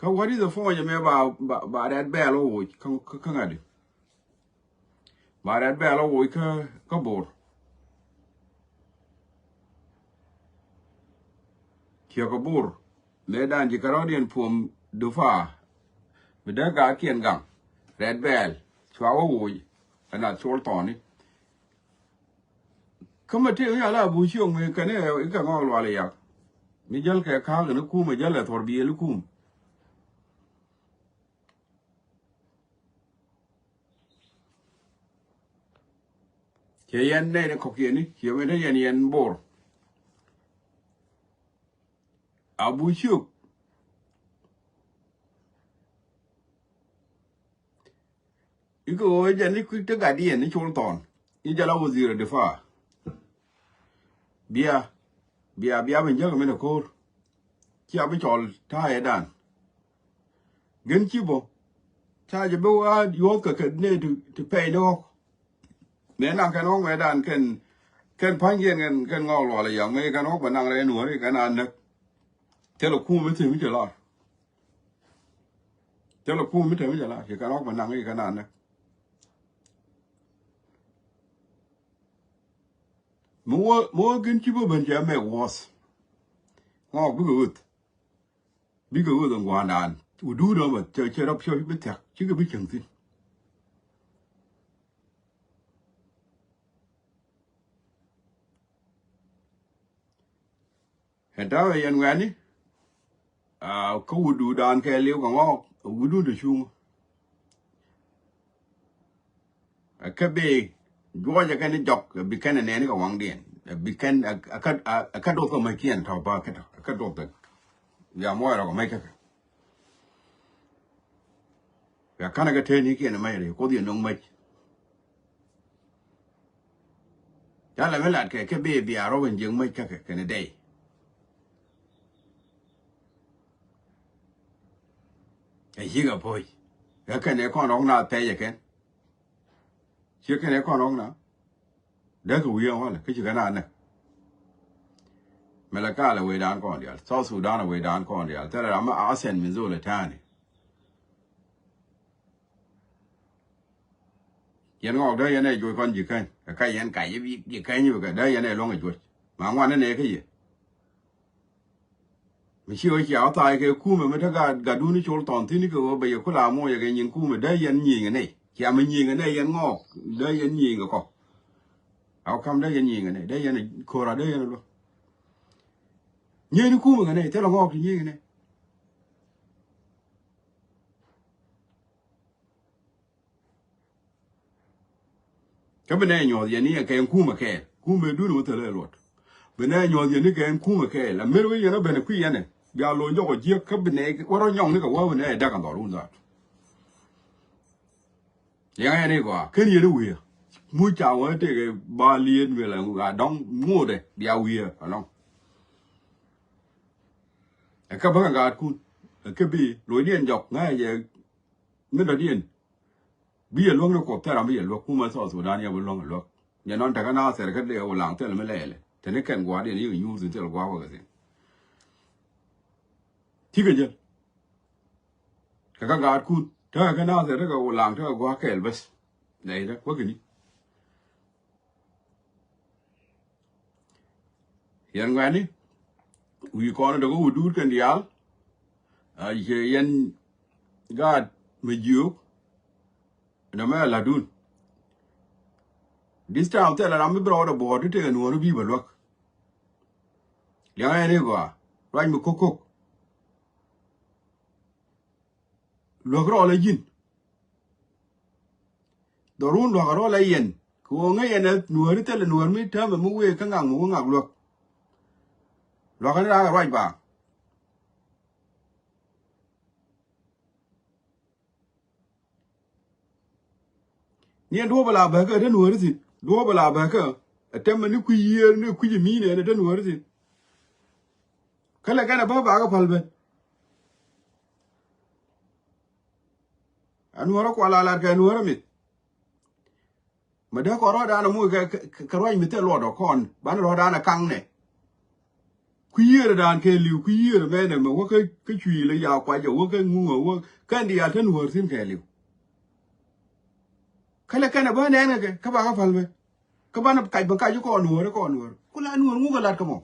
what is the phone you about that bell over không ngờ đi bà that bell over có bột kia có bột lẽ đàn chỉ có điện phùm đủ pha bây giờ cả kiên găng red bell xóa over anh là số tòn đi không mà thế là bùi xiong mình cái này cái ngon loài này à mình giờ cái khá cái nó cùm mình giờ là thổi bia nó cùm cái yên này nó khóc yên đi hiểu mình thấy yên bor à bùi xiong cái ôi giờ này cái cái đi này số tòn cái giờ là vô gì rồi được pha bia mình giờ cái mình có chỉ ở bên chỗ thay đàn gần chỉ bộ thay cho bố vô cái này to pay đó nên là cái nó người đàn cần phán nhiên cần ngầu lò là giống như cái nó vẫn đang lấy núi cái nào nữa thế là khu mớiถึง trở lại thế là khu mớiถึง trở lại thì cái nó vẫn đang cái nào nữa mua gần chỉ bộ bên trái mẹ was ngọc bị gud đồng quan đàn udu đó mà chơi đắp chơi biết thiệt chứ cái biết chẳng tin hiện tại bây giờ người này có udu đàn cái liều của ngọc udu được chung cái bề dua giờ cái này dọc bị cái này này cái hoàng điện bị cái đồ cái mấy kiện thảo ba cái đồ cái giờ mua rồi mấy cái này cái thế này kiện mấy rồi có tiền nông mấy đó là mấy lần cái bề bị áo bên dương mấy cái này đây cái gì cái bôi cái này con ông nào thấy vậy chứ cái này con ông nào đấy cái gì không là cái chuyện nào này mà là cái là về đàn con đi à South Sudan là về đàn con đi à thế là mà ASEAN mình rồi là thế này hiện ngọc đây hiện này rồi con gì cái hiện cái gì cái như cái đây hiện này luôn rồi mà ngoan này cái gì mình chưa chỉ áo tay cái khu mà mình thấy cái đu ní chôn toàn thế này cái bây giờ có làm mua cái những khu mà đây hiện nhìn cái này chỉ mình nhìn cái này hiện ngọc đây hiện nhìn cái con áo cam đây hiện nhìn cái này đây hiện này khô ra đây hiện luôn như nó khu mà cái này thế là ngọc thì như cái này cái bên này nhỏ thì này cái khu mà đu nó thế là luôn bên này nhỏ thì này cái khu mà là mấy cái nó bên cái này bây giờ cho cái chiếc cái bên này cái nó nhong cái bên này đã càng đỏ luôn rồi yang này quoi cái gì đó vậy mũi chào ấy thì cái ba liên về là gà đông mua đây biao vậy phải không các bác gà cún cái bị lối điện dọc ngay giờ mới là điện bây giờ luôn nó có thể làm bây giờ luôn cũng mà sao số đàn nhiều luôn luôn nhà nó thằng nào sẽ cái điều làm thế là mới lẻ thế nên cần quá điện như nhiều gì thế là quá cái gì thì cái gì các gà cún thế cái nào sẽ cái làm thế là quá kẹt bớt đấy đó quá cái gì hiện ngay đi vì con nó có udu cái gì hiện gà mới nhiều nó mới là đun this time thế là làm mới bảo là bỏ đi thế nó bị bẩn luôn yang này quoi rồi mình coco lo cái là gì đồ run lo cái là yên cô nghe này nuôi thế là nuôi mới thế mà mua cái ngang luôn lo cái ra rồi bà nhiên đua bala bờ cái đến nuôi gì đua bala bờ cái tem mình quy gì này đến nuôi gì cái là cái nào bà cái phật bên anh nuôi nó qua là cái nuôi đó mình mà đứa có đó đã là mua cái rồi mình thấy lọt đó con bán đó đã là căng này khuya đàn khe liu khuya là mẹ này mà có cái chùy là giàu quá giàu cái ngu ngầu cái đi ăn thân hùa xin khe liu cái là cái nào bên này cái các bạn có phải không các bạn cày bằng cày cho con hùa đó con hùa có là hùa ngu cái lạt cái mỏ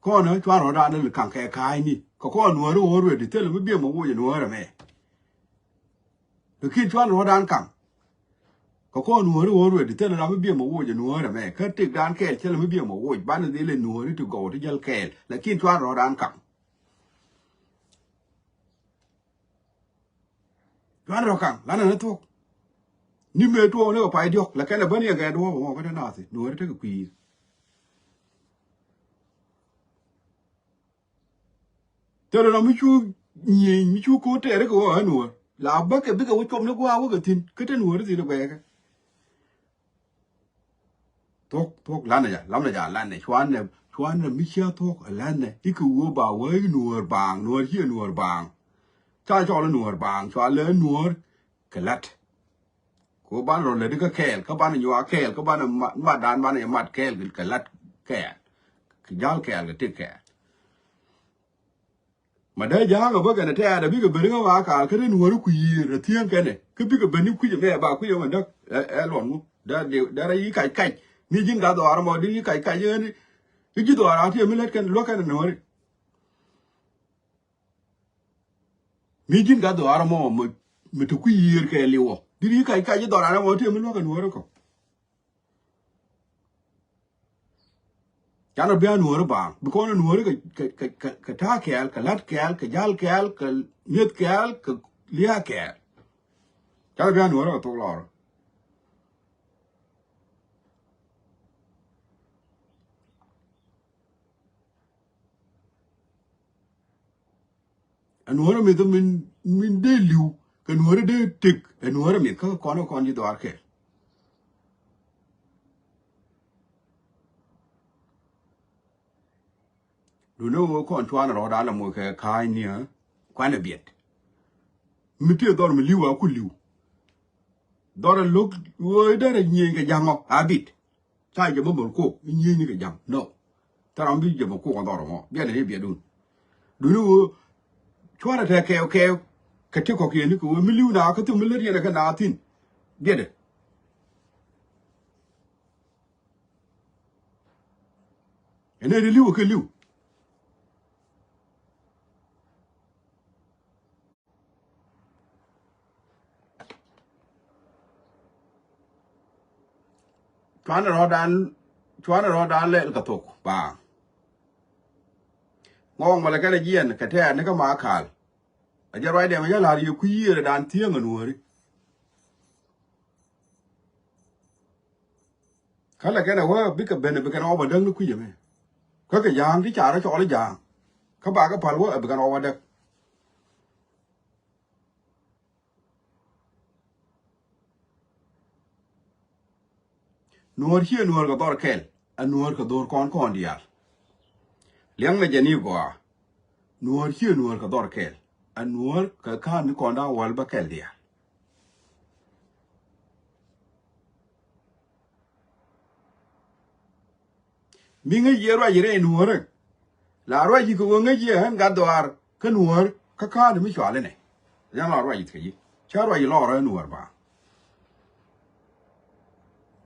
con nữa cho nó ra nó càng khe khai ni có con hùa đó rồi thì thế là mới biết mà mua gì hùa rồi mẹ từ khi cho nó ra càng có con nuôi rồi thì thế là mới biết mà ôi giờ nuôi là mẹ cái tiệc đàn kẹt thế là mới biết mà ôi bán nó đi lên nuôi thì gọi thì giờ kẹt là khi cho nó đàn cẳng cho nó cẳng là nó thuốc nhưng mà thuốc nó phải được là cái là vấn đề cái đó mà cái nào thì nuôi nó cái quỷ thế là nó mới chú nhìn mới chú cố trẻ đấy của ở nuôi là bắt cái biết cái công nó qua cái tin cái tên nuôi nó thì nó về cái thuốc lan này chuan này mi chia thuốc lan này đi cứu bà với nuôi bàng cha cho nó nuôi bàng cho lên nuôi cái lát của bạn rồi lấy cái kẹl các bạn nhua kẹl các bạn mà đàn bạn này mặt kẹl cái lát kẹl cái dao kẹl cái tiết kẹl mà đấy giá cái bữa cái này thế là biết cái bên cái mà cái nuôi nó quỳ là thiêng cái này cái biết cái bên nó quỳ mẹ bà quỳ mà đó lỏn mu đã là ý cái ni jin ga do aramo di kai ni ji do ara ti mi let kan lo kan no ri ni jin ga do aramo mi to ku yir ke liwo di kai ji do aramo ti mi lo kan no ri ko ya no bia no ri ba bi ko no ri ka ta kel ka lat kel ka jal kel ka net kel ka lia kel ya bia no ri to lo nuora mi to min de liu ka nuora de tik nuora mi ka kon ji dor ke du no kon chwan ro da la mo ke kai ni ha kwa na biet mi te dor mi liu a ku liu dor lok wo da re nyi ke jango abit ta je mo ko nyi ni ke jang no taram bi je mo ko dor mo bi le bi du no chua là kêu cái tiêu cọc gì của mình lưu nào cái tiêu mình lấy là cái nào tin biết được cái này lưu cái lưu chua là nó đan lên cái thuốc bà ngon mà là cái này gì cái thế này cái má khal ở giờ đây mà giờ là điều quý là đàn thiêng ở nuôi khá là cái nào quá biết cái bên này biết cái nào mà đăng nó quý vậy mày có cái giang thì chả nó cho nó giang các bạn cái phần quá biết cái nào mà đăng nuôi kia nuôi cái đor kel nuôi cái đor con đi à liang là jenny qua nuôi kia nuôi cái đor kel nuôi cái con con đã vào bao kel đi à mình nghe giờ rồi giờ nuôi rồi là rồi chỉ có nghe giờ hắn gạt đor cái nuôi cái con thì mới chọn lên này giang là rồi cái gì chả rồi lo rồi nuôi ba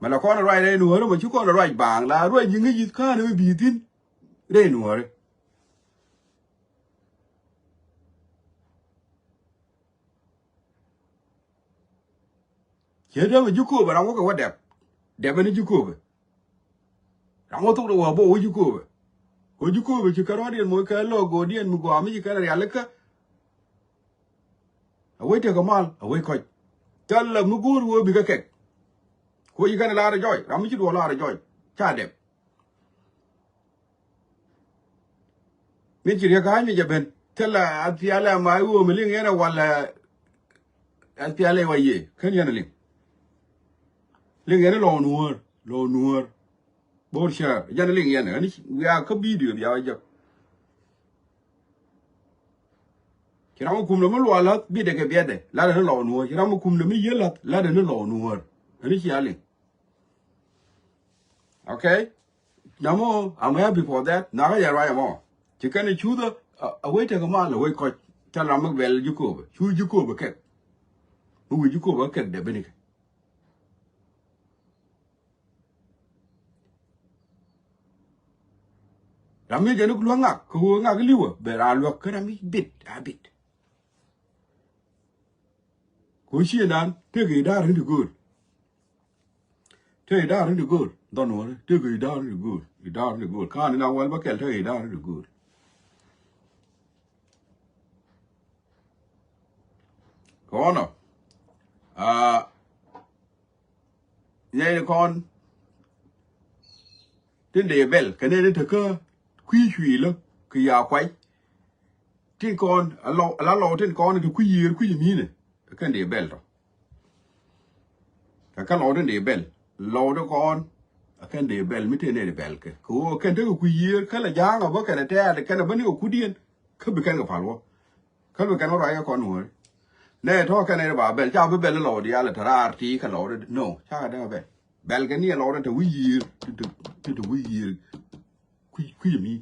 mà là con rồi đây nuôi rồi mà chú con rồi bảng là rồi những cái gì con thì mới bị tin đây nuôi rồi chế đó mà chú cô bà nó có cái quá đẹp bên chú cô bà nó có thuốc đâu bộ chú cô bà chú cái đó điên mỗi cái logo điên một quả mấy cái này là cái ở quê thì có mal ở quê coi chân là một cú bị cái kẹt cô ý cái này là rồi nó mới chú đồ là rồi cha đẹp nên chỉ riêng cái như vậy bên thế là anh phía là mai u mình liên nghe là hoặc là anh phía là vậy gì cái gì này liên nghe nó lò nuôi bố cha giờ nó liên nghe nữa we are có video bây giờ khi nào cùng nó mới lò lát biết được cái biết đấy là nó lò nuôi khi nào cùng nó mới dễ là nó lò nuôi anh ấy chỉ là ok Namo, I'm happy for that. Now I write more. You can choose a way to come on the way coach. Tell I'm well, you go. Choose you go, okay. Who will you go work at the Benik? Rami Januk Luanga, who are liver, but I'll look at me bit, a bit. Kushi and Dan, take it down into good. Take it down into good. Don't worry, take it down into good. You down into good. Can't now well, but take it down into good. Go on. Nhây con trên đề bel cái này thực cơ quy thủy lắm cái nhà quay trên con lo trên con thì quy gì này cái đề bel rồi cái lo trên đề bel lo đó con cái đề bel mới thế này đề bel cái cô cái đó quy cái là giang ở cái này cái là vẫn có quy điên cái bị cái phải luôn cái bị cái nó ra con nữa nè thôi cái này là bel chào với bel lo đi là thà ra thì cái lo đó no chắc là bel bel cái này lo đó thì quy quy mi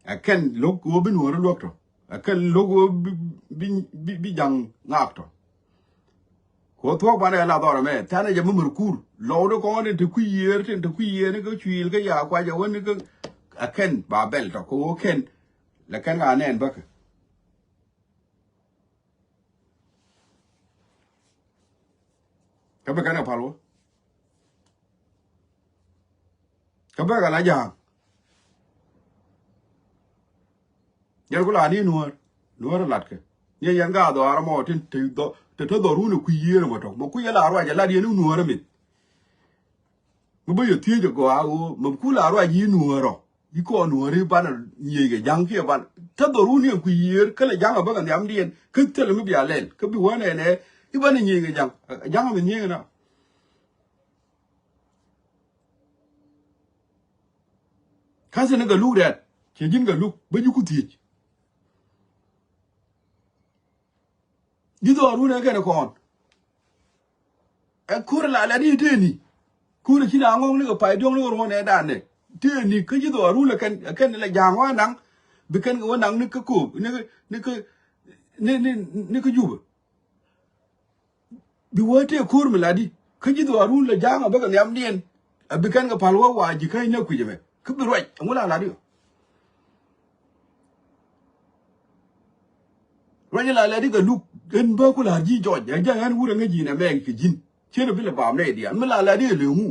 a ken logo bin wora lokto a ken logo bi jang ngakto ko to bana la dora me tane je mumur kur lo do ko ne te ku yer ne ko chwil ga ya kwa je won ko a ken ba bel to ko ken la ken ga nen bak ka ba kana palo ka ba ga la jang yer ko la ni nuor lat ke ye yan ga do ara mo tin te to do ru ne ku yer mo to mo ku ya la ro ja la di nu nuor mi mo ba yo tie je go a o mo ku la ro ji nuoro yi ko nuori ban ye ge jang ke ban te do ru ne ku yer ka la jang ba ga nyam dien ke te le mi bia len ke bi wa ne i ban ni ge jang mi ni na ka se ne ga lu det ke jin ga lu ba ju ku tie di do ru ne ke ne kon e kur la di te ni kur chi na ngong ni ga pai dong ni ro ne da ne te ni ke di do ru la ken la jang wa nang bi ken ga nang ni ka ku ni ka ju bi wo te kur mi la di ke di do ru la jang ba ga nyam dien bi ken ga pal wa ji kai ne ku je me ke bi roi ngula la di ro ni la di ga lu en ba ku la ji jo ja han wu nga ji na me ke jin che no bi la ba me di an mi la di le mu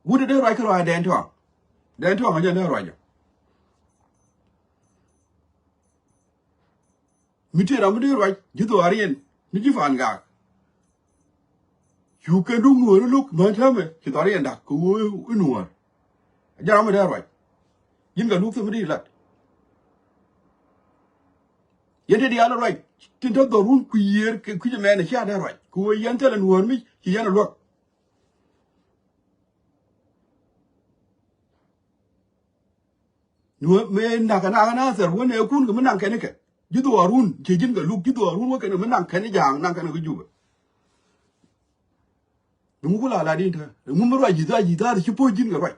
wu de roi ka roi den to ma je ne roi jo mi te ra mi de roi ji do arien ni ji fan ga you can do more look man tame ki tori enda ku nuor ja ma de roi yin ga look to mi lat yende di ala roi tin to do run ku yer ku je me ne sha de roi ku yen te la nuor mi ki yana lo nuor me na kana ser wona kun ga man kan ke ji do run je jin ga look ji do run wa kan man kan jang nan kan ku juba mu kula la din ta mu roi ji da ki po jin ga roi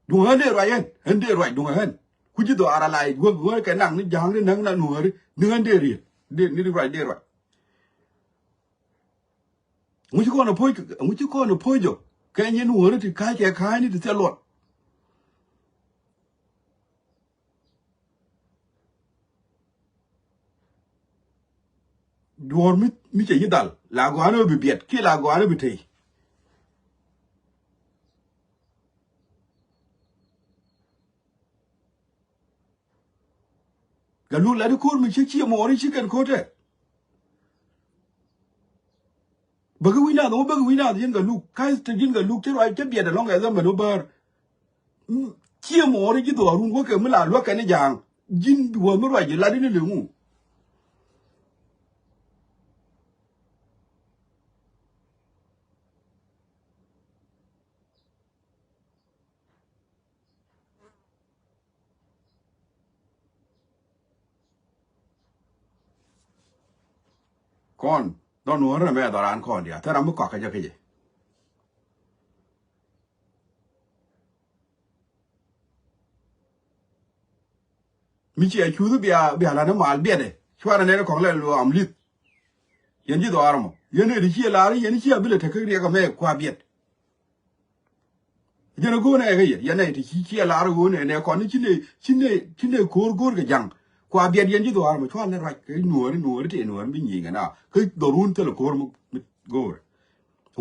đúng hơn đấy rồi anh hơn đấy rồi đúng hơn cứ chỉ đồ ara lại vừa cái nặng nó giang nó nặng là nửa đấy nửa hơn đấy rồi đấy rồi ngui chỉ con nó phơi rồi cái như nửa đấy thì cái này thì theo luật đuổi mi chỉ như đal là gói nó bị biệt kia là gói nó bị thấy cái lúc lại đi cút mình chỉ mò đi chỉ cần cút đấy bagi wina do bagi wina yin ga lu kai te yin ga lu ke roi ke bia da long ga zama no bar chi mo ri ji do run ko ke mala lo ka ne jang jin wo mo roi ji la di ne le mu con don nuor na me doran con dia ta ram ko ka ja ke mi chi chu du bia la na mal bia de chwara ne ko le lo am lit yen ji do armo yen ne chi la ri yen chi abile te ke ri ka me kwa biet yen go ne ke yen ne ti chi la ro go ne ko ni chi ne kor ke jang kwa biet yen ji do armo chwara ne ra ke nuor te nuor bi ni ga na ke do run te lo kor mo go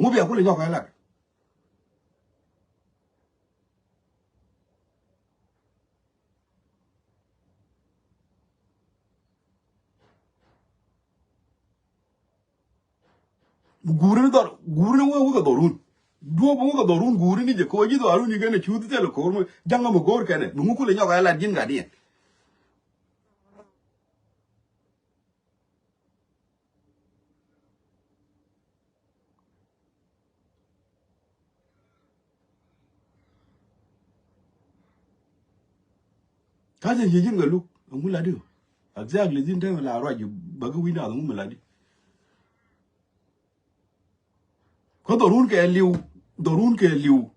mo bia ko le jo ka la gurin wo ga dorun do bo ga dorun gurin ni je ko ji do aru ni gane chu te lo ko mo janga mo gor kane mu ku le nyoga la din ga din ka je jin ga lu mu la di exactly din te la ro ji ba ga wi na mu la di ko dorun ke liu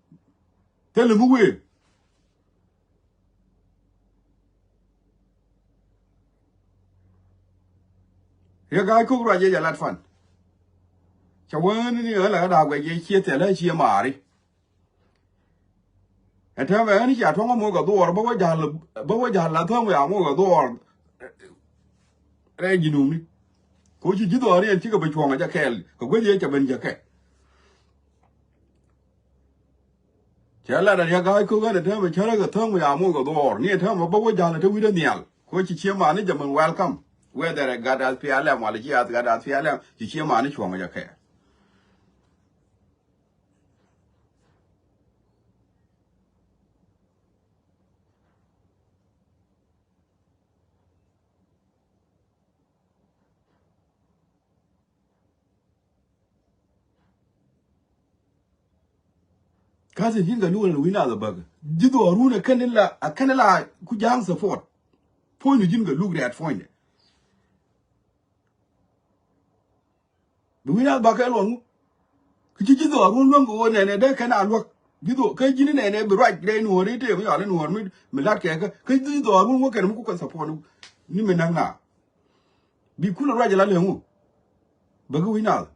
te le mu we ya ga ko ro je ja lat fan cha wen ni la da ga je che te la che ma ri ta ve ni ja thong mo ga do ba wa ja la thong ya mo ga do re ji nu ni ko ji do ri en ti ga ba chwa ga ja ke ko gwe je cha ben ja ke chả là đại cái cô cái này thế mà chả là cái thằng mà mua cái đồ này thế mà bao giờ là thế bây giờ có chỉ chiếm mà này cho mình welcome whether I got as phía làm mà là chỉ got as phía làm chỉ chiếm mà này chuộng mà cái gì những cái luôn là win out the bug chỉ đồ rùa này cái này là cứ giang support point những cái lúc đẹp point win out bug cái luôn chỉ đồ rùa luôn cái này đấy cái nào luôn chỉ đồ cái gì này bị right đây nuôi đấy thì bây giờ nuôi mình lát cái chỉ đồ rùa cái nó cũng cần support ni mình năng nào bị cú là right là liền không bug win out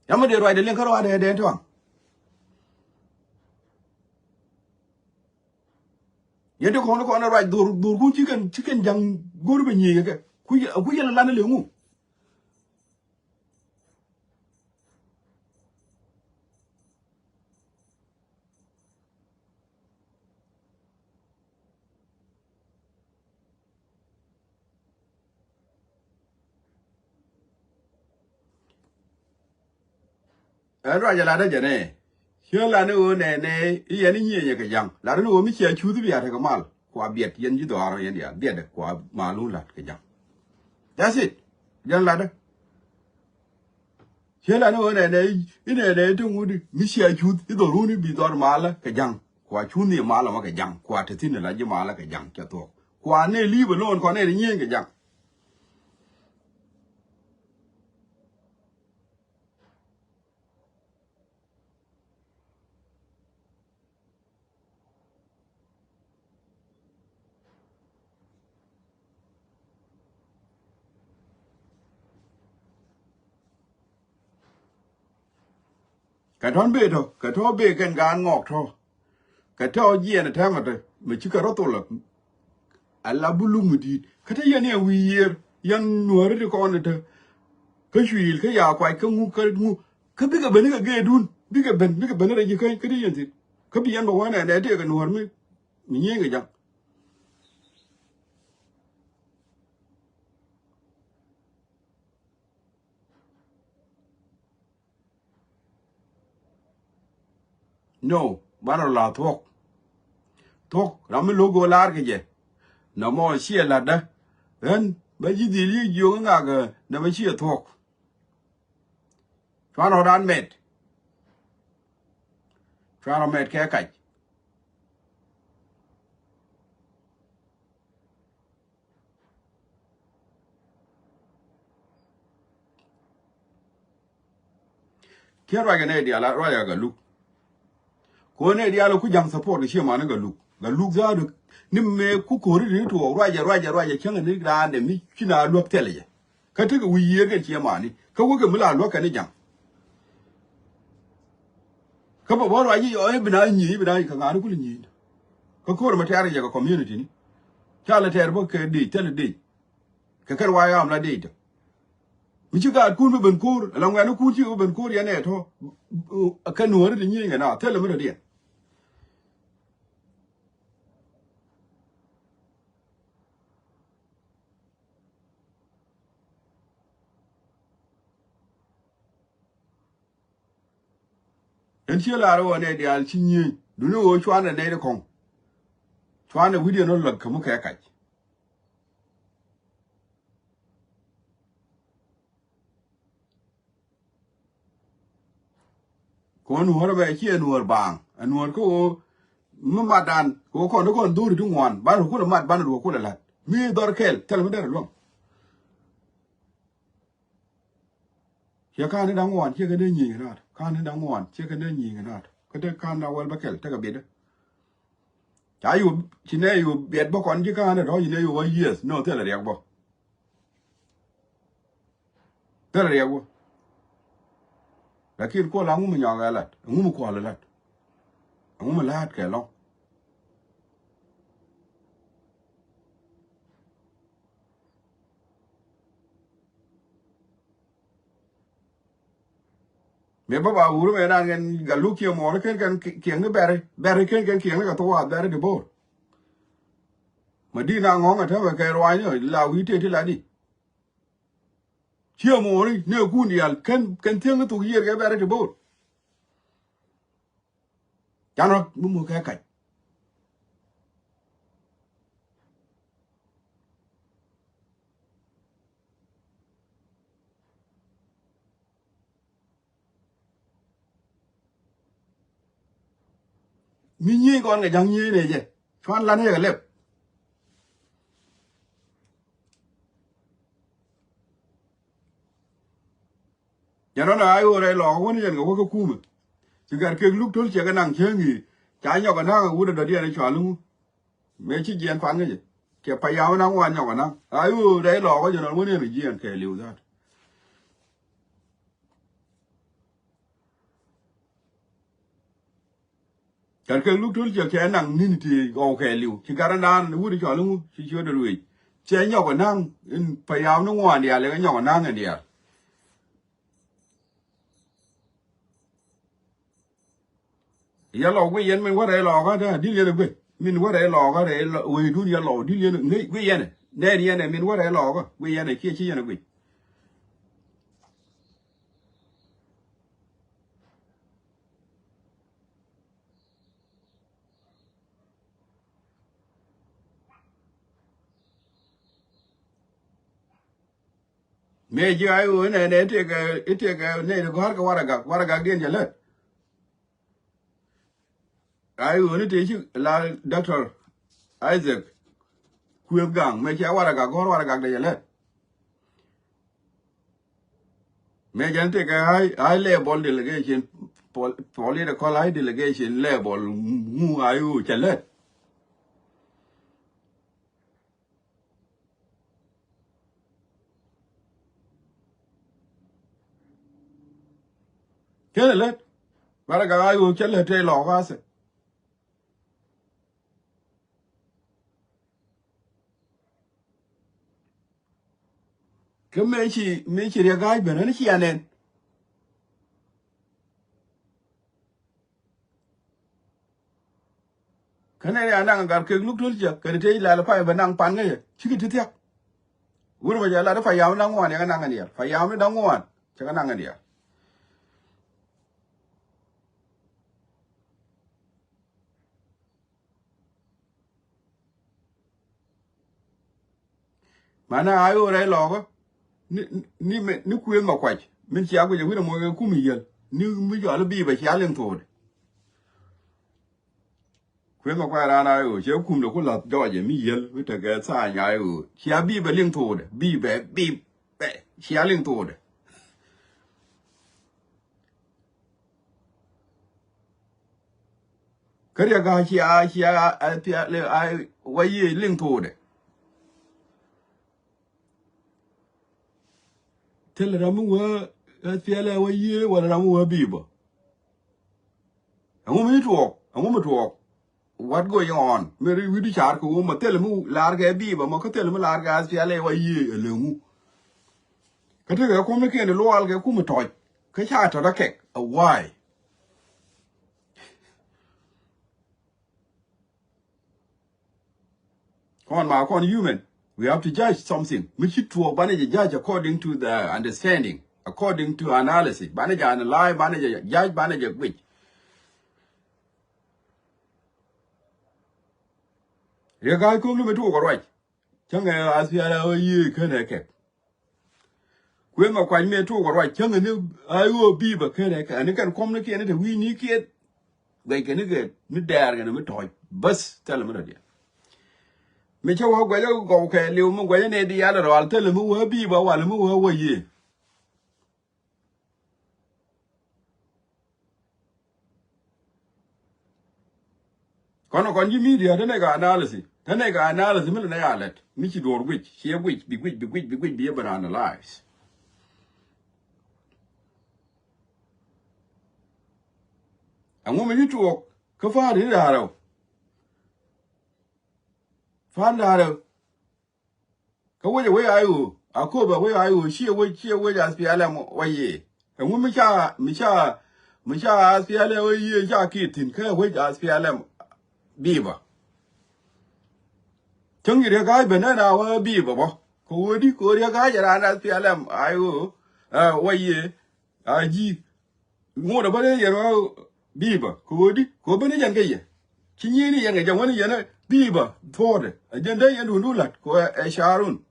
yama de roi de len karo ade de to yede ko no roi dur ku chicken jang goru be nyi ke ku yela lan le ngu roi la de je ne hyo la ne o ne ye ni nyi ye ke jang la de o mi che chu du ya te ka mal kwa biet yen ji do aro yen ya biet de kwa malu la ke jang that's it yan la de hyo la ne o ne to ngu di mi che chu di do ru ni bi do mal ke jang kwa chu ni mal ma ke jang kwa te tin la ji mal ke jang cha to kwa ne li bo lon kwa ne nyi ke jang cái thon bê thôi cái thon bê cái gan ngọt thôi cái thon gì này tham mà thôi mà chỉ cái đó tôi là alla bulu mudi cái thế này weird yan nuôi được con này thôi cái gì cái nhà quay cái biết cái bên cái ghê đun biết cái bên này cái gì vậy cái bị ăn bảo này này thì cái nuôi mới nhớ cái gì no bara la thuốc nó mới logo lá cái gì nó mà xia là đó en bây giờ đi đi vô cái ngà cái nó mới xia thuốc cho nó đan mệt Chwana met ke kai. Kien ra ne dia la ra ya ga lu. Ko ne dia lo ku jang support ke ma ne ga lu. Ga lu za do ni me ku ko ri to ra ja chen ni ra de mi kina lu tele je. Ka te ga wi ye ga che ma ni. Ka wo ga mu la lu ka ni jang. Ka bo ra yi yo e bina ka ga ni ku ni. Ka ko ma tare ja ga community ni. Ta la ter bo ke di tele di. Ka kar wa ya am la di. Mi chi ga ku mi ben kur la ngwa no ku chi ben kur ya ne to. Ka nuor di ni ga na tele mi di. En chi la ro ne di al chi ni. Du no wo chwana ne de kong. Chwana video no la ka mu ka ka. Ko nuor ba chi nuor bang. Nuor ko mamadan ko ko duri du ngwan ba ko mat ban ru ko la mi dor kel tel mi der long ya kan da ngwan che ga de nyi na kan da ngwan che ga de nyi na ko de kan da wal ba kel ta ga be de ta yu chi ne yu bet bo kon ji kan da ro ne yu wa yes no tel re bo tel re bo lakin ko la ngu mi nya ga la ngu mu ko la ngu mu la ke long me ba uru me ran gen ga lu ki mo ken ken ne bere ken ga to wa bere de bo ma di na ngong ta ba ke roi ne la wi te ti la di chia mo ri ne ku ni al ken tieng tu yer ga bere de bo chano mu ka ka mi nyi con ga jang nyi ne je chwan la ne ga lep ya no na ayo re lo ko ni yen ga ko ku mu ti gar ke lu tul che ga nang che ngi cha nyo ga na u da dia ne chwa lu me chi gen fan ge ke pa ya na ngwan nyo ga na ayo re lo ko je no mo ne mi gen ke liu da gar ke lu tul che ke nang ni ti go ke liu ti gar na u di chwa lu chi chwa de lu che nyo ga nang in pa ya no ngwan dia le ga nyo ga nang ge dia ya lo we yen men wa re lo ga da di le gwe min wa re lo ga re we du ya lo di le ngai we yen ne di yen min wa re lo ga we yen ke chi yen gwe me ji ai wo ne te ga ne go har ga wara ga den je le ai wo ne te chi la doctor Isaac ku gang me cha wara ga go wara ga de je le me jan te ga ai le bol delegation political ai delegation level mu ai wo che le ke le wara ga ai wo che le te lo ga se ke me chi re ga be ne chi anen kana ya nang gar ke luk tul je ke te la fa ba nang pan ge chi ki te wuro ba ja la fa yaw nang wan ya nang ani fa yaw ne dang wan cha ka nang ani mana ayo re lo go ni ku ma kwa min chi agu je wuro mo ku mi yel ni mi jo la bi ba cha len to kwen ma kwa rana yo che kum do ko la do je mi yel mi te ga sa nya yo chia bi be ling to de bi be chia ling to de kare ga chia a pia le ai wa yi ling to de tel ra mu wa a pia le wa yi wa ra mu wa bi bo a mu mi to what going on mere widi char ko ma tel mu lar ga bi ba ma ko tel mu lar ga pia le wa yi le mu ka te ga ko me ke ne lo al ga ku mu to ka cha to da ke a why Kon human. We have to judge something. We should to manage judge according to the understanding, according to analysis. Manage analyze, manage judge, manage which. The guy come to me to right. Chang as we are a year can I kept. When my quite me to right, Chang and I will be but can I and you can communicate it. We need it. They can get me there and a toy. Bus tell them again. Me cho wa gwa go ke liu mu gwa ne di ya lo al te le mu wa bi ba wa le mu wa ye kono kon ji media de ne ga analysis mi le ya let mi ci dor which bi ba analyze an wo mi tu ko fa ri da ro fa da ro ka wo we ayu akoba we ayu shi we ja spi ala mo wa ye an wo mi cha spi ala wa ye ja ki tin ka we ja spi ala biba chung yi ga be na wa biba bo ko di ko ri ga ja na spi ala ayu wa ye aji ngo da ba ye ro biba ko di ko be ne jan ga ye kinyi ni yan ga jan wani yana biba fode ajanda yan du lat ko sharun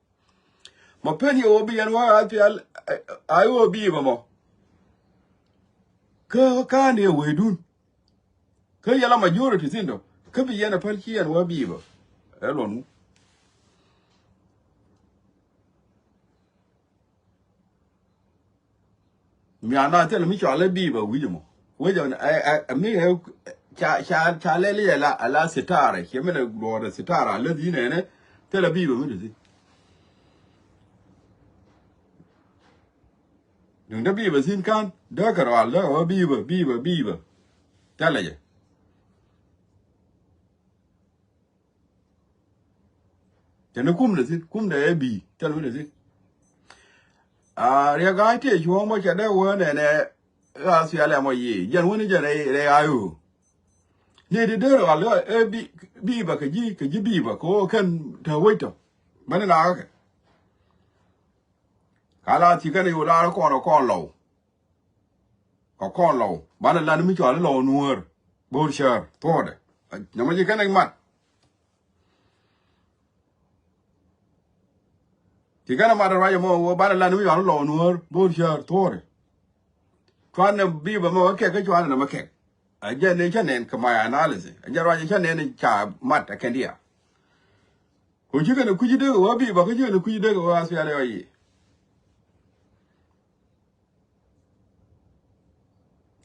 ma pen yo bi yan wa spi ayu biba mo ka ne we dun ka yala majority sindo ka bi yana falki yan wa biba elon mi ana tele mi chale biba wijimo wejo mi cha le la ala sitara ke me go da sitara le di ne tele biba mi di dun da biba sin kan da kara la biba tele je tene kum da bi tele mi di ria ga te jo mo cha da wo ne a si ala mo yi jan woni je re ayu ni de ro ala bi ba ka ji bi ba ko kan ta waito bana na ka kala ti kan yo la ko lo bana la mi cho lo nuor bor shar tode na mo ji kan mat ti kan ma ra yo mo bana la mi cho lo nuor bor shar tode kwan bi ba mo ke chwan na ma ke aje ne chanen ka ma analysis aje ra chanen cha mat ka dia ko ji kana ku ji de wa bi ba ka ji ne ku ji de wa asya le yi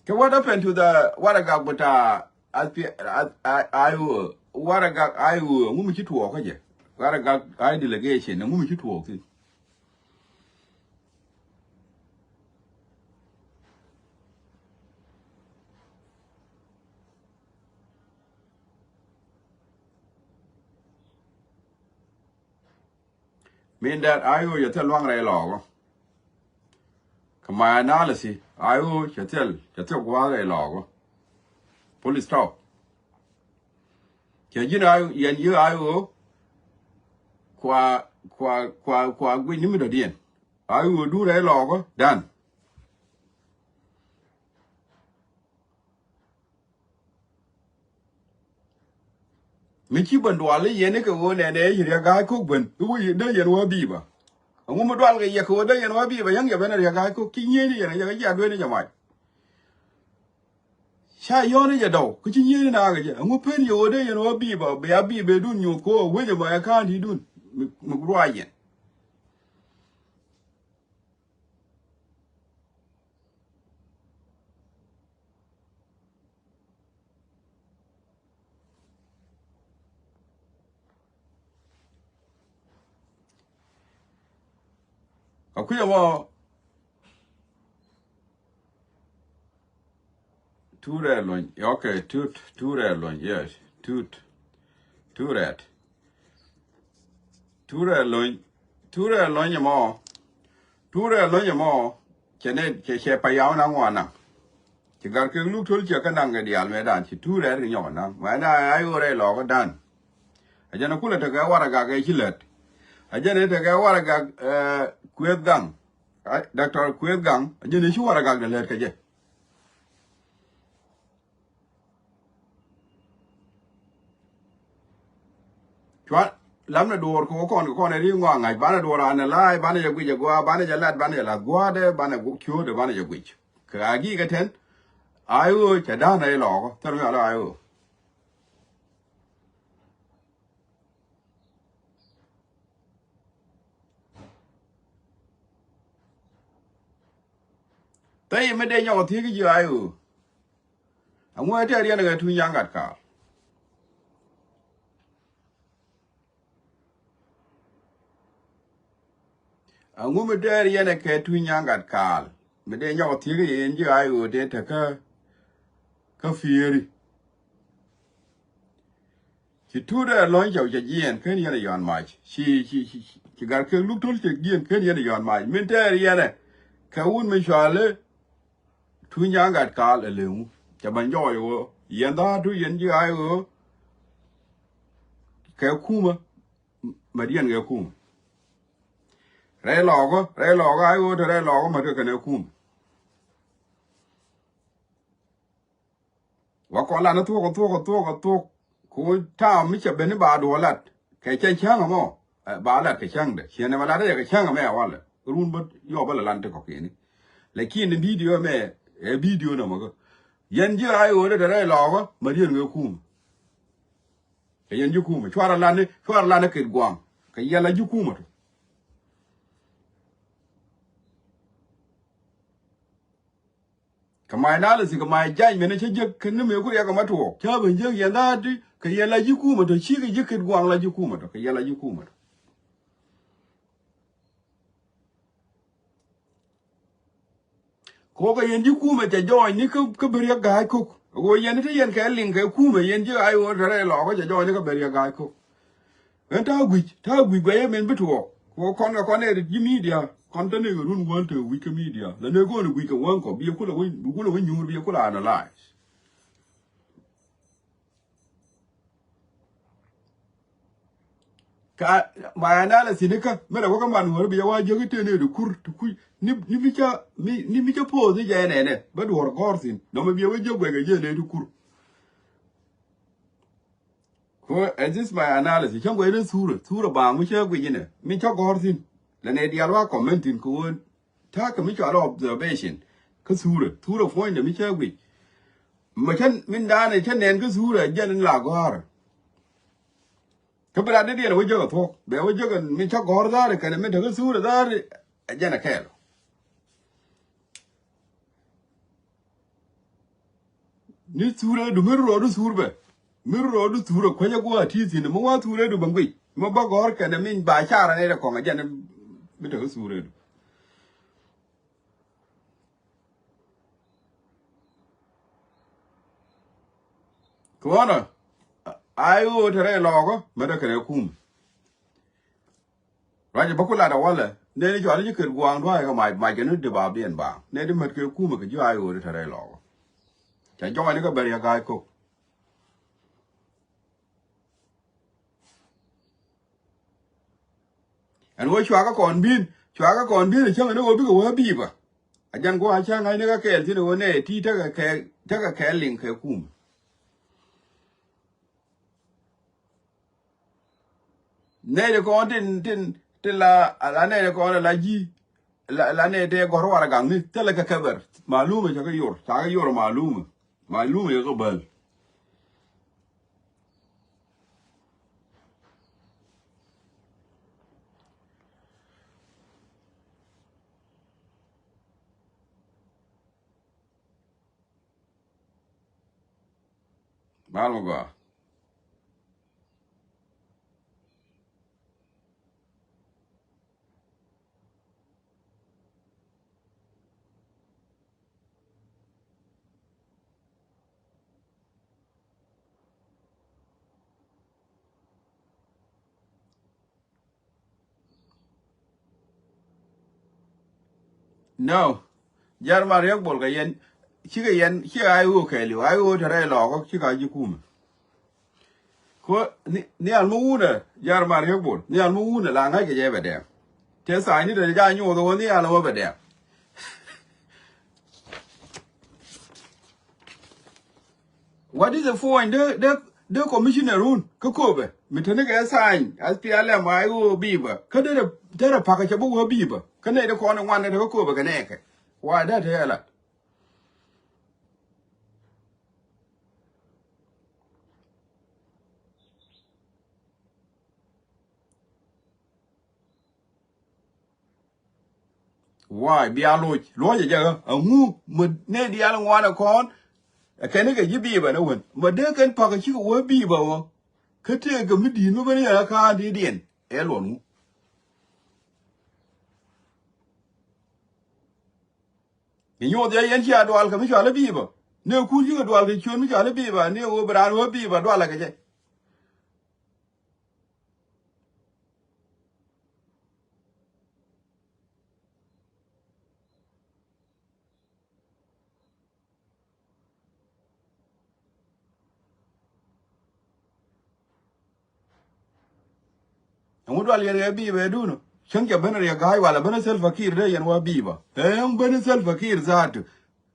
ke what happened to the what I got but ayu what I got ayu mu mi ci tuwo ka je what I got ai delegation mu mi ci tuwo ki mean that ayu ya tel wang re lo my analysis ayu ya tel wa re lo police talk ke jina yan yu ayu kwa gwi ni mi do dien ayu du re lo dan mi chi ban do le yen ke wo ne yi ga ko ban wo yi de yen wa bi ba ngu mo dwal ga ye ko de yen wa bi ba yang ya ben ya ga ko ki ni yen ya do ni jamai sha yo ne ya do ku chin ye na ga je ngu pen yo de yo no bi ba be abi be dun nyu ko we je ma ka di dun mu gro yen ka ku ya mo two red lon okay two red lon yes two red ya mo two red lon ya mo che pa yaw na ngwa na chỉ cần cái lúc thôi chỉ cần năng cái điều này đàn chỉ thu ra cái nhỏ năng mà ai ở đây lò cái đàn ở trên nó cũng là cái quả cái chi lết ở trên này cái quả quyết gắng doctor quyết gắng ở trên này chú quả cái lết cái gì chọn lắm là đồ con này đi ngoài ngày bán là đồ là này lại bán này quỳ qua bán này lát bán này là qua đấy bán này cũng chua đấy bán này quỳ cái gì cái thế ai ơi chả đa này lò tao nói là ai ơi tay mới đây nhau thì cái gì ai ơi ông ngoại thế đi này thu nhang gạt cả ông ngoại mới đây đi này cái thu nhang gạt cả mới đây nhau thì cái gì ai ơi để thằng cái phía đi chỉ thu ra lối giàu chỉ riêng cái này là giòn mài chỉ gặp cái lúc thôi chỉ riêng cái này là giòn mài mình đây đi này cái uốn mình xóa lên thu nhang gạt cả là liền cho bạn giỏi rồi hiện đó thu hiện gì ai rồi cái khu mà điên cái khu rai lò ai rồi thì rai lò mà được cái này khu và còn là nó thua cô ta mới chấp nhận bà đồ lát cái chân chăng mà bà lát cái chăng đấy hiện nay mà lát cái chăng mà mẹ wala run bớt yo bớt là lăn tới cái này lấy khiใน video mẹ video nào mà có yên chứ ai ở đây đây lò mà điên người khum cái yên chứ khum cho ra lan cái quang cái yên là chứ khum mà cái mai nào là gì cái mai chạy mình nó chơi giấc cái nó mình có cái mà thuộc chơi mình giấc yên đó đi cái yên là chứ khum mà thôi chỉ cái giấc cái quang là chứ khum mà thôi cái yên là chứ khum mà có cái yên chứ khum mà chạy join ní cái bể gai cục rồi yên thì yên cái link cái khum mà yên chứ ai ở đây lò có chạy join ní cái bể gai cục cái thao quỷ vậy mình biết thuộc có con này thì media con tên này run world to Wikimedia là nơi có được Wiki one có bia cũng là nhung bia cũng là analyze cái mà analyze này cái mấy đâu có cái bạn người bia qua giờ cái tên này được kur ni mi cha po gì vậy này bắt đầu có gì nó mới bia với giờ cái gì này được kur as this my analysis trong cái đó sura bang mới chơi cái gì này mình cho có gì là này dialog commenting của ta cái mình cho observation cái sura point này mình chơi cái mà chân mình đã này chân nền cái sura dân là có cái bên đây là bây giờ thôi bây giờ mình cho có ra thì cái này mình thấy cái sura ra thì dân là khéo ni sura đúng rồi sura vậy mirro du turo kwanya kwa tizi ne mwa ture du bangwi mo bagor kana min ba chara ne ko ngaja ne bito sure du kwana ayo tere logo meda kare kum raje bakula da wala ne ni jwali jikir gwang do ga mai genu de ba bien ba ne de met ke kum ke jo ayo tere logo cha jo ne ga bari ga ko anh nói chua các con bin thì chắc là nó có biết cái gì vậy anh chẳng có ai chẳng ai nó cái kẹt thì nó này thì chắc cái kẹt liền kẹt cùm này là con tin là này là con là gì là này để có rồi gang này chắc là cái cover malum chắc cái yor malum my room is a bell. Malmaga. No. Jar Mario Bolgayen. Chigayen, here I will kill you. I would have a log of Chicago. Near Moon, Jar Mario Bol, near Moon, a lang like a ever there. Tess I need a guy knew the one near over there. What is the for in the commissioner room? Cocobe, Metanica sign, as PLM, I will beaver. Could there a package of a beaver? Can they the corner one at a Cocobe Caneke? Why that hell? Why be a lawyer, a who would need the other one a corn? A canic you beaver, no one. But they can package you will beaver. Could take a midi, nobody a car did in. Elon. You the Yankee do Alcamisha beaver. No, could you do Alcamisha beaver, near over our beaver, do like a and what will you be a do? Shanka Benner, a guy while a Benzel Fakir day and wa beaver. I'm Benzel Fakir Zat.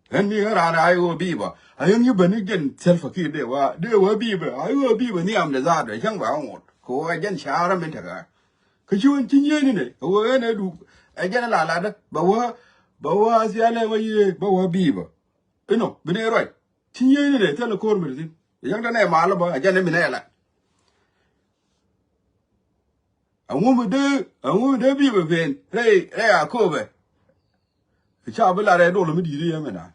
And me and I will beaver. I only Benigan self Fakir they were beaver. I will beaver near the Zat, a young one. Go again, Shara Mentaga. Could you continue in it? Oh, and I do. Again, a ladder, but was the other Boa beaver. You know, be right. Continue in it, tell the corner. The young name Malaba, a gentleman. A woman do be within. Hey, I cover. The child will I don't meet you, and I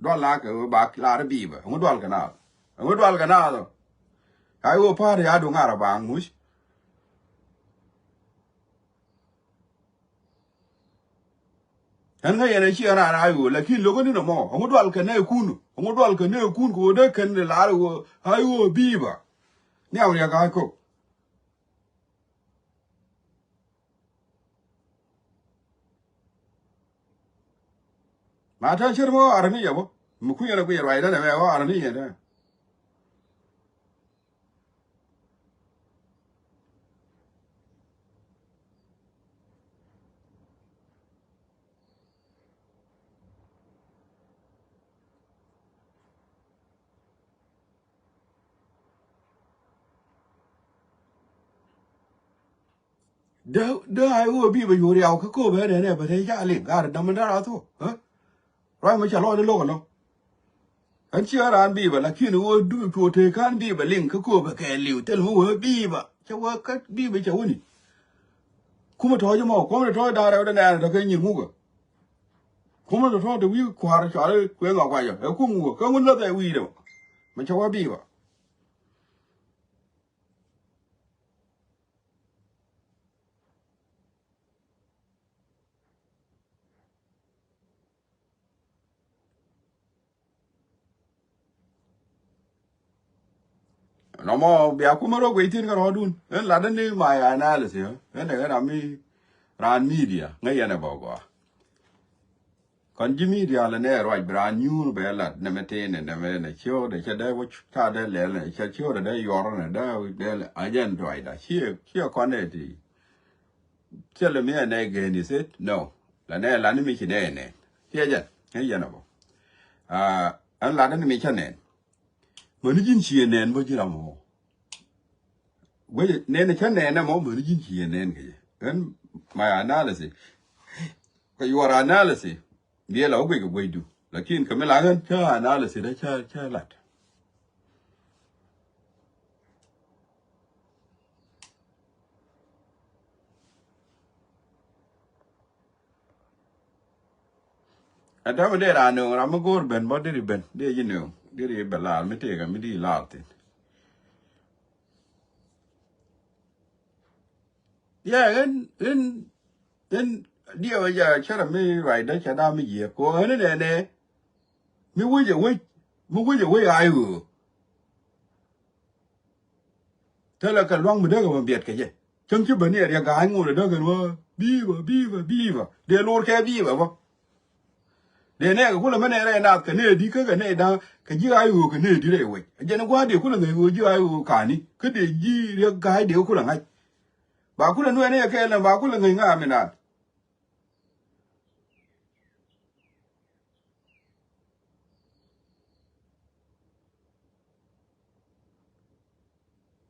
don't like a back lot of beaver. I would walk another. I would walk another. I will party, I don't have a bang, mush. And I and I will like you look at no more. I would walk a no coon. I would walk a no coon go there can the ladder. I will beaver. Now you're going to cook. Mata Shermo Arnia, Mukuya be right and Arnia. The I will be with you, Alco, and never take a link. Got a Damandara, huh? Right, much a lot of local. And she are beaver, like you know, do to take on beaver link, Coco, can you tell who beaver? You work at beaver, you win. Come to you more, come to toy down and again you move. Come to try to view quarter, Charlie, Quang or Wire, a coom, come another widow. Much our beaver. No more be a kumaro waiting or doing, and Laden my analysis, and I got me ran media, Nayan about. Con media là nè rồi brand new bé là nằm tên này nằm này chiếu để cho đây watch ta đây là cho chiếu để đây yoro này đây là agent rồi đã chiếu con này thì chiếu là mấy này cái gì hết no là nè là nó mới chỉ này nè chiếu chứ cái gì nào anh là nó mới chỉ này mà nó chính chỉ này bao nhiêu làm hồ vậy nên nó chỉ này nó mà nó chính chỉ này cái gì anh my analysis cái your analysis. Dia la ogwe go do لكن كمل عن شا أناليسيس ده شا لات أنت ما ده رانو رام غور بن بدري بن ده ينو ده بلال متى كم دي لاتين يا إن dia bây chắc là mi vậy đấy chắc đam mi gì cô ấy nè nè mi quay giờ quay ai ừ thế là cả loang mình đó mà biệt cái gì chẳng chứ bên này dia gái ngồi đó cái mà bi vào dia lôi cái bi vào dia nè cái là mấy này nào cái này đi cái này đang cái gì ai ừ cái này đi đây vậy giờ nó qua dia cũng là người vừa gì ai ừ cả ní cái để gì dia gái dia cũng là ngay bà cũng là nuôi này cái là bà cũng là người ngã mình à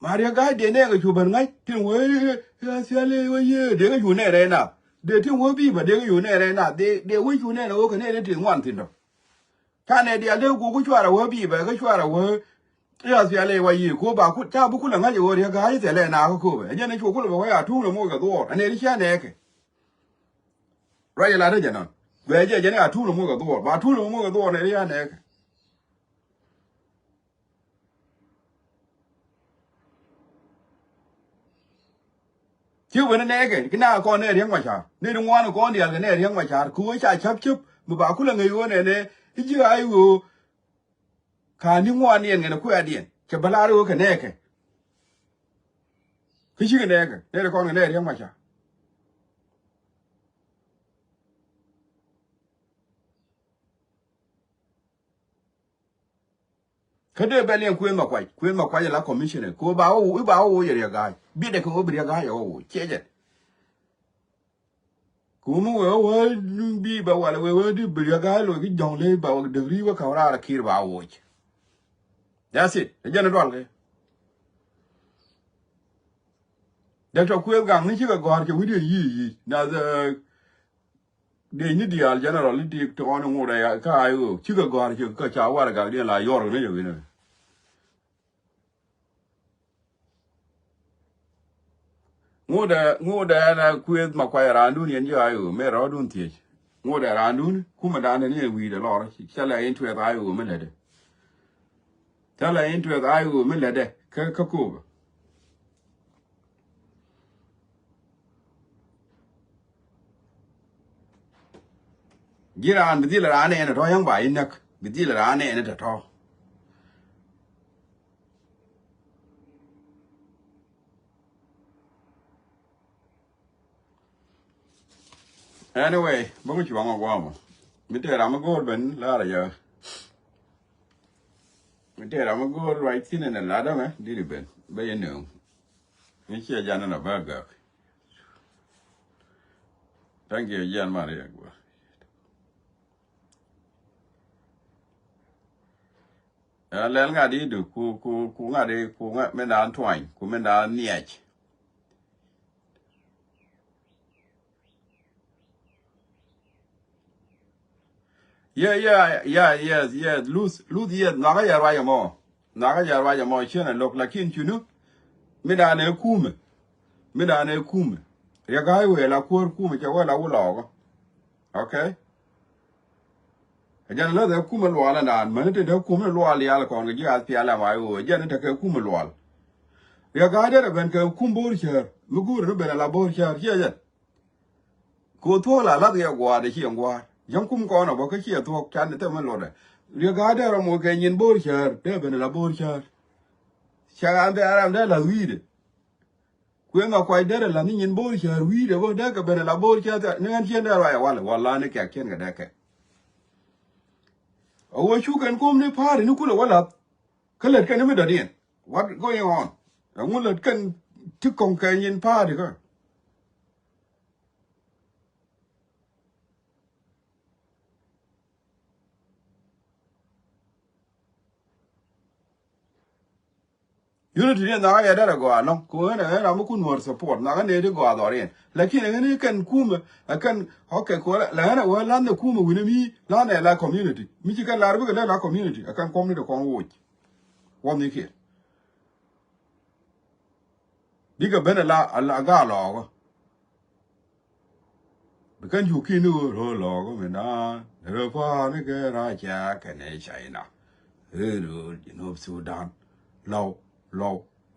Maria guy de ne ga chuban ngai tin we ya sele we ye de ga yu ne re na de tin we bi ba de ga yu ne re na de we yu ne ro ka ne de tin wan tin do ka ne de ale ku chwara we bi ba ga chwara we ya sele we ye ko ba ku ta bu ku la ngai yo de ga ye sele na ko be je ne chu ku la ba ya tu lo mo ga do ne ri sha ne ke ra ya la de je non we je ne a tu lo mo ga do ba tu lo mo ga do ne ri ya ne ke chứ bên này cái nào con này riêng ngoài chả nên đúng ngoan con đi cái này riêng ngoài chả cú ấy chạy chấp chấp mà bảo cú là người yêu này này cái chứ ai u cả những ngoan này người nó quay điện chỉ bà la đâu cái này cái chứ cái này đây là con cái này riêng ngoài chả cái đây bên này quên mà quay là commission này cô bảo gì vậy gái biết được không biết gái ô chết chết cũng mà bi bảo là đi biết gái rồi cái dòng lên bảo được đi vào khảo ra là kia bảo ô that's it cái này đoan cái để cho quên gang này chứ cái gọi cái video gì là để như đi al general đi to anh ngồi đây cái ai chứ cái gọi cái cháu qua là cái đi là yor này rồi này ngô da na quên mà quay ra đun yên chứ ai mẹ rõ đun thiệt ngô da ra đun cũng mà đàn này vì đó lo chắc là into ai mới là đấy chắc là into ai mới là đấy cái cô Giran bidi la rane na to yang ba inak bidi la rane na to anyway bogo chi wanga gwamo mite ra ma gol ben la ra ya mite ra ma gol right tin na la da me di ben be yenu ni chi jana na ba ga thank you jan maria gwa lel nga di du ku nga de ku nga me dan twain ku me dan niech yeah lose yeah naga ya raya mo chena lok lakin chunu me dan e kume ya ga we la kur kume cha wala ulo okay ajan la da kume lo ala nan man te da kume lo ala ya ko ngi ya pi ala ma yo ajan te ka kume lo ya ga da ben ka kumbor cher mugur no ben la bor cher ya ko to la ya gwa de chi ngwa yang kum ko no bo ka chi to kan te man lo da ya ga da mo ke nyin bor cher de ben la bor cher cha ande aram da la wide kwen ma kwai dere la ni nyin bor cher wide bo da ka ben la bor cher ne an chen da ya wala ne ka ken ga da ka o chu kan kom ne pare ni kula wala kala kan me da din what going on ngun la kan ti kong ka nyin pare ka unity ne na ya da go no ko na na mu kun more support na ne de go adoren lakini ne kan kuma akan okay ko la na wa la ne kuma wini mi la na la community mi ci kan la rubu la community akan community ko wo wo ni ke diga bena la ga lo kan yu ki nu ro lo go me na ro fa ne ke ra cha ke ne China ro you Sudan lo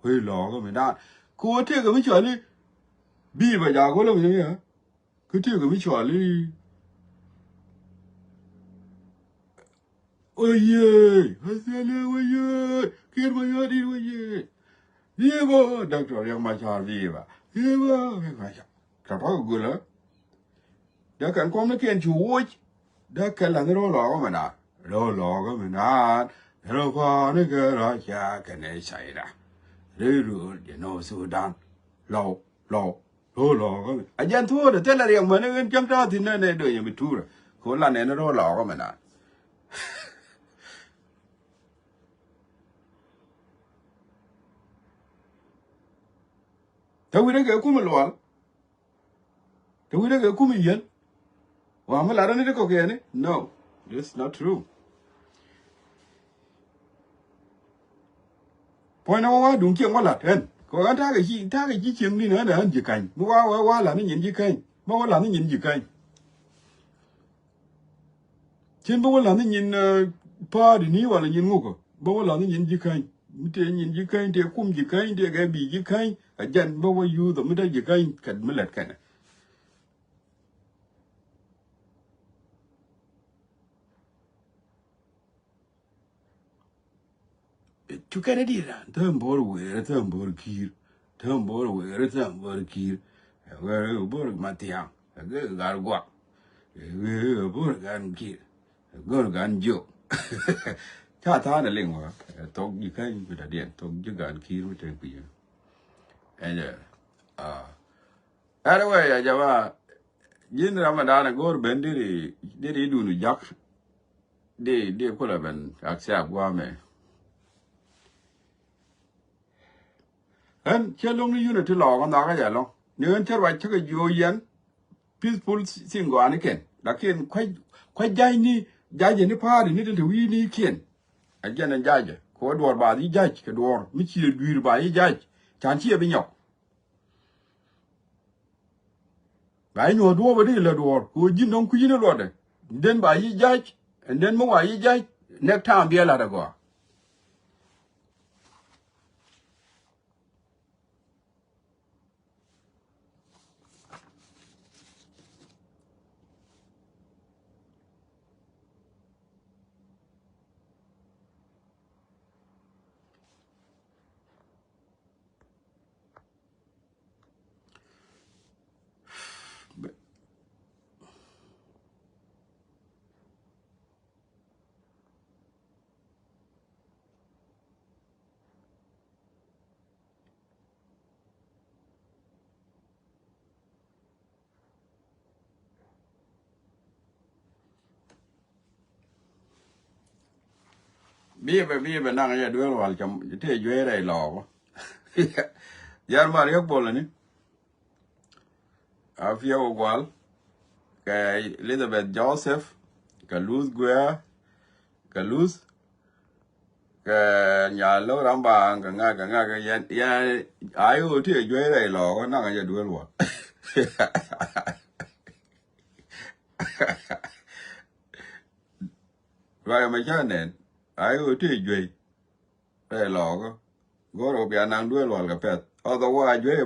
hui lo go me na ko te ga mi chwa li bi ba ja ko lo mi ya ko te ga mi chwa li oye hasele oye kir ma ya di oye ye ba doctor yang ma cha bi ba ye ba me ma cha ka pa go la da kan kom ne ken chu wo da kan la ro lo go me na go me na ro fa ne ga ra cha ke ne China ro Sudan lo go a jan thu de te la yang ma ne cham ta tin ne do ye mi tu ra ko la ne ro lo go me na ta wi de ke ku me lo ta wi de ke ku mi yen wa ma la ra ne ko ke ne no that's not true point na wa dung chiang wa la ten ko ga ta ga chi chiang ni na da han ji kan wa la ni yin ji kan ma wa la ni yin ji kan chen ba wa la ni yin pa di ni wa la yin ngo ko ba wa la ni yin ji kan mi te yin ji kan te kum ji kan te ga bi ji kan a jan ba wa yu da mi da ji kan kan mi lat kan tu ka di ra tam bor we tam bor kir tam bor we tam bor kir ga bor ma ti ha ga gwa bor gan kir gor gan jo cha ta na ling wa to ji kai bi da điện to ji gan kir mi te pi and anyway ya jama jin ramadan gor ben di du nu jak di ko la ben accept wa me en chelong ni unity lo ga na ga ya lo ni en terwa che ga yo yen peaceful singo aniken lakin kwai jai ni jaje ni pari ni de wi ni ken ajana jaje ko dor ba di jaje ke dor mi chi duir ba yi jaje chan chi bi nyok ba nyo do ba di la dor ko jin non ku yin lo de den ba yi jaje and then mo wa yi jaje next time bi la da go bi be na ga ya do wal cham te jwe dai lo yar ma yok bol ni afia ogwal ka Elizabeth Joseph ka Luz Guer ka Luz ka nhà lo ramba ka nga ka ya ayo te jwe dai lo na ga ya do lo rồi mà cha nè ai ở thế duy đây lò có ro bia nang đuôi lò cái pet otherwise duy